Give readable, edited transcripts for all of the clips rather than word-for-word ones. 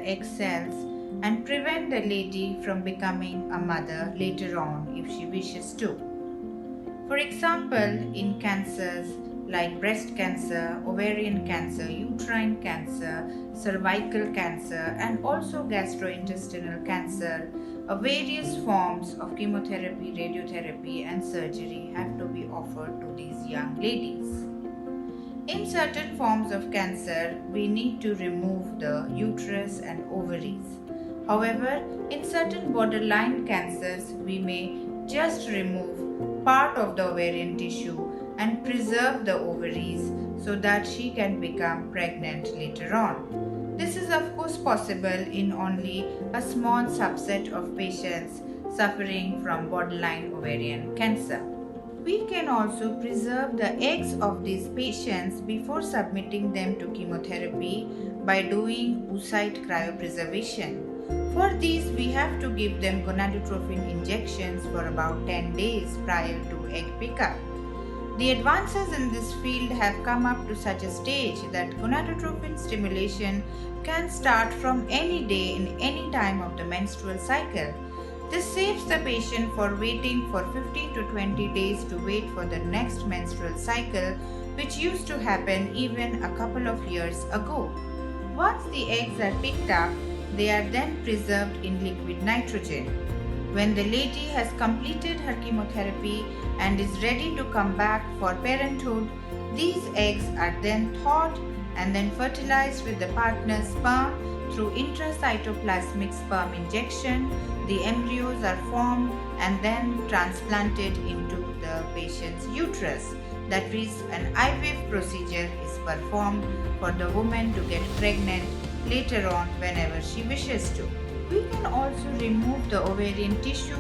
egg cells and prevent the lady from becoming a mother later on if she wishes to. For example, in cancers like breast cancer, ovarian cancer, uterine cancer, cervical cancer, and also gastrointestinal cancer, various forms of chemotherapy, radiotherapy, and surgery have to be offered to these young ladies. In certain forms of cancer, we need to remove the uterus and ovaries. However, in certain borderline cancers, we may just remove part of the ovarian tissue and preserve the ovaries so that she can become pregnant later on. This is of course possible in only a small subset of patients suffering from borderline ovarian cancer. We can also preserve the eggs of these patients before submitting them to chemotherapy by doing oocyte cryopreservation. For these, we have to give them gonadotropin injections for about 10 days prior to egg pickup. The advances in this field have come up to such a stage that gonadotropin stimulation can start from any day in any time of the menstrual cycle. This saves the patient for waiting for 15 to 20 days to wait for the next menstrual cycle, which used to happen even a couple of years ago. Once the eggs are picked up, they are then preserved in liquid nitrogen. When the lady has completed her chemotherapy and is ready to come back for parenthood, these eggs are then thawed and then fertilized with the partner's sperm through intracytoplasmic sperm injection. The embryos are formed and then transplanted into the patient's uterus. That is, an IVF procedure is performed for the woman to get pregnant later on whenever she wishes to. We can also remove the ovarian tissue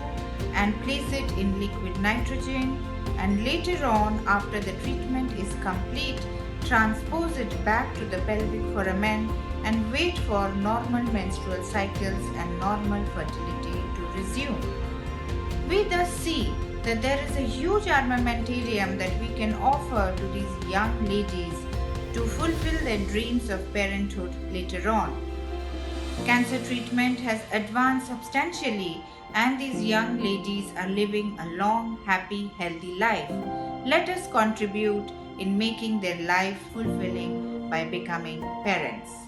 and place it in liquid nitrogen, and later on, after the treatment is complete, transpose it back to the pelvic foramen and wait for normal menstrual cycles and normal fertility to resume. We thus see that there is a huge armamentarium that we can offer to these young ladies to fulfill their dreams of parenthood later on. Cancer treatment has advanced substantially, and these young ladies are living a long, happy, healthy life. Let us contribute in making their life fulfilling by becoming parents.